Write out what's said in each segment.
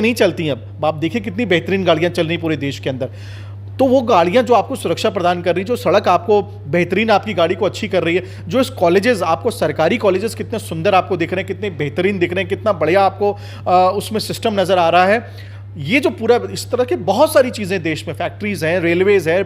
नहीं चलती हैं। अब आप देखिए कितनी बेहतरीन गाड़ियां चल रही पूरे देश के अंदर। तो वो गाड़ियां जो आपको सुरक्षा प्रदान कर रही है, जो सड़क आपको बेहतरीन आपकी गाड़ी को अच्छी कर रही है, जो इस कॉलेजेस आपको सरकारी कॉलेजेस कितने सुंदर आपको दिख रहे हैं, कितने बेहतरीन दिख रहे हैं, कितना बढ़िया आपको उसमें सिस्टम नज़र आ रहा है। ये जो पूरा इस तरह के बहुत सारी चीज़ें देश में, फैक्ट्रीज हैं, रेलवेज है,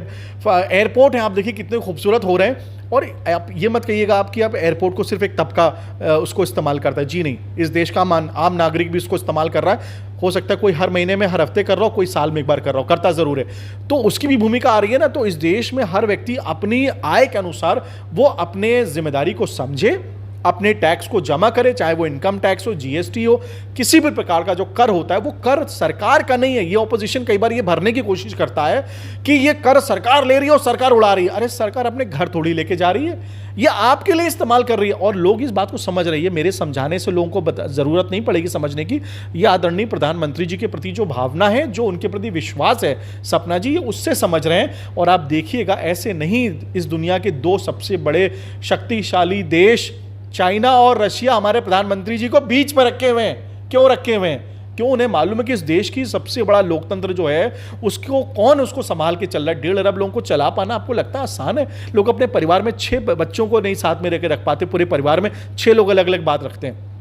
एयरपोर्ट हैं, आप देखिए कितने खूबसूरत हो रहे हैं। और आप ये मत कहिएगा आप कि आप एयरपोर्ट को सिर्फ एक तबका उसको इस्तेमाल करता है, जी नहीं, इस देश का आम नागरिक भी उसको इस्तेमाल कर रहा है। हो सकता है कोई हर महीने में, हर हफ्ते कर रहा हो, कोई साल में एक बार कर रहा हो, करता ज़रूर है। तो उसकी भी भूमिका आ रही है ना। तो इस देश में हर व्यक्ति अपनी आय के अनुसार वो अपने जिम्मेदारी को समझे, अपने टैक्स को जमा करे, चाहे वो इनकम टैक्स हो, जीएसटी हो, किसी भी प्रकार का जो कर होता है वो कर सरकार का नहीं है। ये ऑपोजिशन कई बार ये भरने की कोशिश करता है कि ये कर सरकार ले रही है और सरकार उड़ा रही है। अरे सरकार अपने घर थोड़ी लेके जा रही है, ये आपके लिए इस्तेमाल कर रही है। और लोग इस बात को समझ रही है, मेरे समझाने से लोगों को जरूरत नहीं पड़ेगी समझने की। ये आदरणीय प्रधानमंत्री जी के प्रति जो भावना है, जो उनके प्रति विश्वास है सपना जी, ये उससे समझ रहे हैं। और आप देखिएगा ऐसे नहीं, इस दुनिया के दो सबसे बड़े शक्तिशाली देश चाइना और रशिया हमारे प्रधानमंत्री जी को बीच में रखे हुए हैं। क्यों रखे हुए हैं? क्यों? उन्हें मालूम है कि इस देश की सबसे बड़ा लोकतंत्र जो है उसको कौन उसको संभाल के चल रहा है। 1.5 अरब लोगों को चला पाना आपको लगता है आसान है? लोग अपने परिवार में 6 बच्चों को नहीं साथ में रह के रख पाते, पूरे परिवार में 6 लोग अलग अलग बात रखते हैं।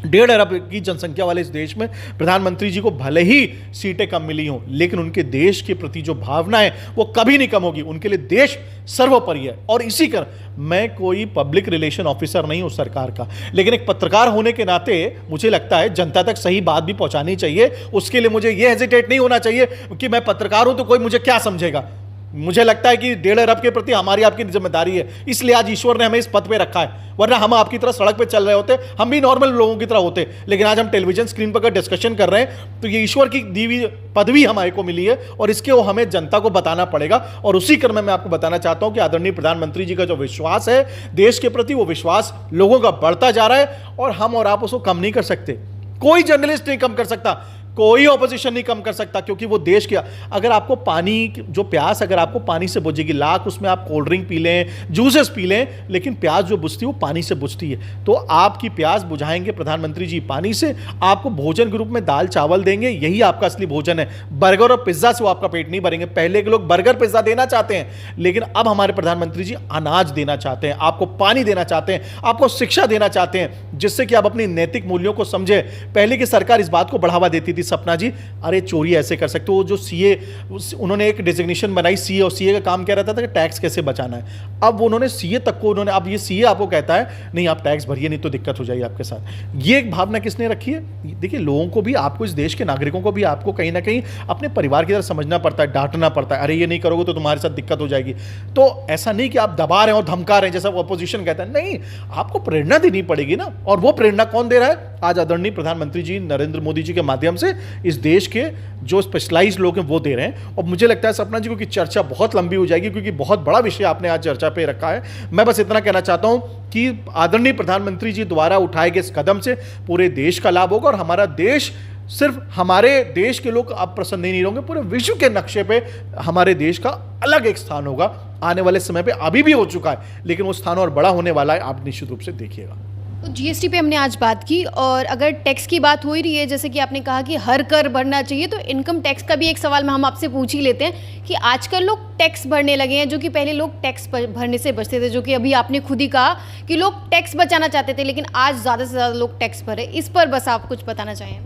1.5 अरब की जनसंख्या वाले इस देश में प्रधानमंत्री जी को भले ही सीटें कम मिली हों, लेकिन उनके देश के प्रति जो भावना है वो कभी नहीं कम होगी। उनके लिए देश सर्वोपरि है। और इसी कर मैं कोई पब्लिक रिलेशन ऑफिसर नहीं हूं सरकार का, लेकिन एक पत्रकार होने के नाते मुझे लगता है जनता तक सही बात भी पहुंचानी चाहिए। उसके लिए मुझे यह हेजिटेट नहीं होना चाहिए कि मैं पत्रकार हूं तो कोई मुझे क्या समझेगा। मुझे लगता है कि 1.5 अरब के प्रति हमारी आपकी जिम्मेदारी है, इसलिए आज ईश्वर ने हमें इस पद पे रखा है। वरना हम आपकी तरह सड़क पे चल रहे होते, हम भी नॉर्मल लोगों की तरह होते। लेकिन आज हम टेलीविजन स्क्रीन पर अगर डिस्कशन कर रहे हैं तो ये ईश्वर की दी हुई पदवी हमारे को मिली है और इसके वो हमें जनता को बताना पड़ेगा। और उसी क्रम में मैं आपको बताना चाहता हूं कि आदरणीय प्रधानमंत्री जी का जो विश्वास है देश के प्रति, वो विश्वास लोगों का बढ़ता जा रहा है और हम और आप उसको कम नहीं कर सकते। कोई जर्नलिस्ट नहीं कम कर सकता, कोई ऑपोजिशन नहीं कम कर सकता, क्योंकि वो देश के, अगर आपको पानी जो प्यास अगर आपको पानी से बुझेगी, लाख उसमें आप कोल्ड ड्रिंक पी लें, जूसेस पी लें, लेकिन प्यास जो बुझती है वो पानी से बुझती है। तो आपकी प्यास बुझाएंगे प्रधानमंत्री जी पानी से, आपको भोजन के रूप में दाल चावल देंगे, यही आपका असली भोजन है। बर्गर और पिज्जा से वो आपका पेट नहीं भरेंगे। पहले के लोग बर्गर पिज्जा देना चाहते हैं, लेकिन अब हमारे प्रधानमंत्री जी अनाज देना चाहते हैं, आपको पानी देना चाहते हैं, आपको शिक्षा देना चाहते हैं, जिससे कि आप अपनी नैतिक मूल्यों को समझे। पहले की सरकार इस बात को बढ़ावा देती थी सपना जी, अरे चोरी ऐसे कर सकते हो। जो सीए, उन्होंने एक डेजिग्नेशन बनाई सीए, और सीए का काम क्या रहता था कि टैक्स कैसे बचाना है। अब उन्होंने सीए तक को उन्होंने, अब ये सीए आपको कहता है नहीं आप टैक्स भरिए नहीं तो दिक्कत हो जाएगी आपके साथ। ये एक भावना किसने रखी है? देखिए लोगों को भी, आपको, इस देश के नागरिकों को भी आपको कहीं ना कहीं अपने परिवार की तरह समझना पड़ता है, डांटना पड़ता है। अरे ये नहीं करोगे तो तुम्हारे साथ दिक्कत हो जाएगी। तो ऐसा नहीं कि आप दबा रहे हो, धमका रहे हैं जैसा अपोजिशन कहता है, नहीं, आपको प्रेरणा देनी पड़ेगी ना। और वो प्रेरणा कौन दे रहा है? आज आदरणीय प्रधानमंत्री जी नरेंद्र मोदी जी के माध्यम से इस देश के जो स्पेशलाइज्ड लोग हैं वो दे रहे हैं। और मुझे लगता है सपना जी को कि चर्चा बहुत लंबी हो जाएगी, क्योंकि बहुत बड़ा विषय आपने आज चर्चा पे रखा है। मैं बस इतना कहना चाहता हूं कि आदरणीय प्रधानमंत्री जी द्वारा उठाए गए इस कदम से पूरे देश का लाभ होगा। और हमारा देश, सिर्फ हमारे देश के लोग अब प्रसन्न नहीं होंगे, पूरे विश्व के नक्शे पे हमारे देश का अलग एक स्थान होगा आने वाले समय पे। अभी भी हो चुका है, लेकिन वो स्थान और बड़ा होने वाला है, आप निश्चित रूप से देखिएगा। तो जीएसटी पे हमने आज बात की, और अगर टैक्स की बात हो ही रही है, जैसे कि आपने कहा कि हर कर भरना चाहिए, तो इनकम टैक्स का भी एक सवाल हम आपसे पूछ ही लेते हैं कि आजकल लोग टैक्स भरने लगे हैं, जो कि पहले लोग टैक्स भरने से बचते थे, जो कि अभी आपने खुद ही कहा कि लोग टैक्स बचाना चाहते थे, लेकिन आज ज़्यादा से ज़्यादा लोग टैक्स भरे। इस पर बस आप कुछ बताना चाहें।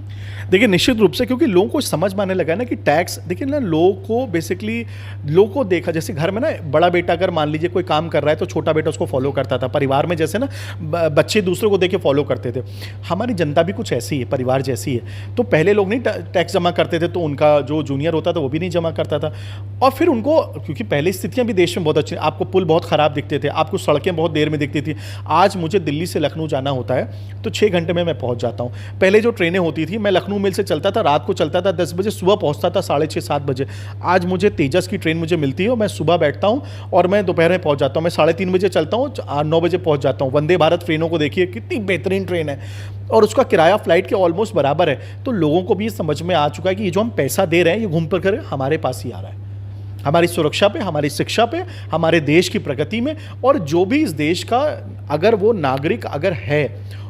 देखिए निश्चित रूप से, क्योंकि लोगों को समझ में आने लगा है ना कि टैक्स, देखिए ना, लोगों को बेसिकली, लोगों को देखा, जैसे घर में ना बड़ा बेटा अगर मान लीजिए कोई काम कर रहा है तो छोटा बेटा उसको फॉलो करता था। परिवार में जैसे ना बच्चे दूसरों को देख के फॉलो करते थे, हमारी जनता भी कुछ ऐसी है, परिवार जैसी है। तो पहले लोग नहीं टैक्स जमा करते थे, तो उनका जो जूनियर होता था वो भी नहीं जमा करता था। और फिर उनको, क्योंकि पहले स्थितियाँ भी देश में बहुत अच्छी, आपको पुल बहुत ख़राब दिखते थे, आपको सड़कें बहुत देर में दिखती थी। आज मुझे दिल्ली से लखनऊ जाना होता है तो 6 घंटे में मैं पहुँच जाता हूँ। पहले जो ट्रेनें होती थी, मैं लखनऊ मिल से चलता था, रात को चलता था 10 बजे, सुबह पहुंचता था 6:30-7 बजे। आज मुझे तेजस की ट्रेन मुझे मिलती है और मैं सुबह बैठता हूं और मैं दोपहर में पहुंच जाता हूं। मैं 3:30 बजे चलता हूं, 8-9 बजे पहुंच जाता हूं। वंदे भारत ट्रेनों को देखिए कितनी बेहतरीन ट्रेन है, और उसका किराया फ्लाइट के ऑलमोस्ट बराबर है। तो लोगों को भी समझ में आ चुका है कि ये जो हम पैसा दे रहे हैं ये घूम कर हमारे पास ही आ रहा है। हमारी सुरक्षा पे, हमारी शिक्षा पे, हमारे देश की प्रगति में। और जो भी इस देश का अगर वो नागरिक अगर है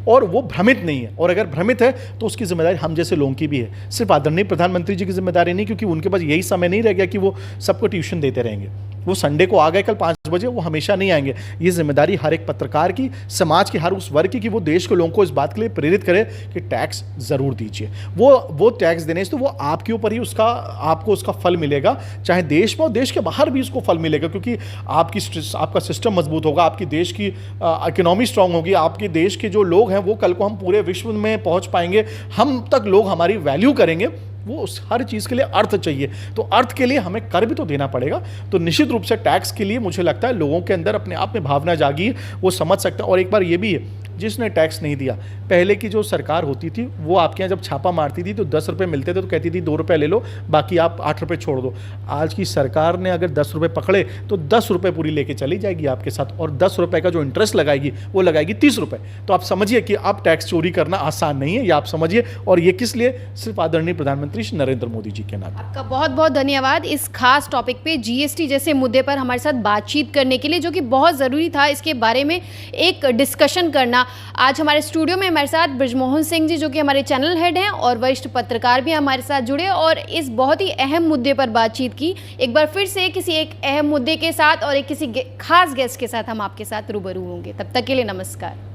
और वो भ्रमित नहीं है, और अगर भ्रमित है तो उसकी जिम्मेदारी हम जैसे लोगों की भी है, सिर्फ आदरणीय प्रधानमंत्री जी की जिम्मेदारी नहीं, क्योंकि उनके पास यही समय नहीं रह गया कि वो सबको ट्यूशन देते रहेंगे। वो संडे को आ गए कल 5 बजे, वो हमेशा नहीं आएंगे। ये जिम्मेदारी हर एक पत्रकार की, समाज के हर उस वर्ग की, कि वो देश के लोगों को इस बात के लिए प्रेरित करे कि टैक्स ज़रूर दीजिए। वो टैक्स देने से तो वो आपके ऊपर ही आपको उसका फल मिलेगा, चाहे देश में और देश के बाहर भी उसको फल मिलेगा, क्योंकि आपका सिस्टम मजबूत होगा, आपकी देश की इकोनॉमी स्ट्रांग होगी, आपके देश के जो लोग हैं वो कल को हम पूरे विश्व में पहुंच पाएंगे, हम तक लोग हमारी वैल्यू करेंगे। वो उस हर चीज़ के लिए अर्थ चाहिए, तो अर्थ के लिए हमें कर भी तो देना पड़ेगा। तो निश्चित रूप से टैक्स के लिए मुझे लगता है लोगों के अंदर अपने आप में भावना जागी, वो समझ सकते हैं। और एक बार ये भी है, जिसने टैक्स नहीं दिया, पहले की जो सरकार होती थी वो आपके यहाँ जब छापा मारती थी तो 10 रुपये मिलते थे, तो कहती थी 2 रुपये ले लो, बाकी आप 8 रुपये छोड़ दो। आज की सरकार ने अगर 10 रुपये पकड़े तो 10 रुपये पूरी लेके चली जाएगी आपके साथ, और 10 रुपये का जो इंटरेस्ट लगाएगी वो लगाएगी 30 रुपये। तो आप समझिए कि अब टैक्स चोरी करना आसान नहीं है, ये आप समझिए। और ये किस लिए? सिर्फ आदरणीय प्रधानमंत्री श्री नरेंद्र मोदी जी के नाते। आपका बहुत बहुत धन्यवाद इस खास टॉपिक पे, जीएसटी जैसे मुद्दे पर हमारे साथ बातचीत करने के लिए, जो कि बहुत ज़रूरी था इसके बारे में एक डिस्कशन करना। आज हमारे स्टूडियो में हमारे साथ बृजमोहन सिंह जी, जो कि हमारे चैनल हेड हैं और वरिष्ठ पत्रकार भी हमारे साथ जुड़े और इस बहुत ही अहम मुद्दे पर बातचीत की। एक बार फिर से किसी एक अहम मुद्दे के साथ और एक किसी खास गेस्ट के साथ हम आपके साथ रूबरू होंगे। तब तक के लिए नमस्कार।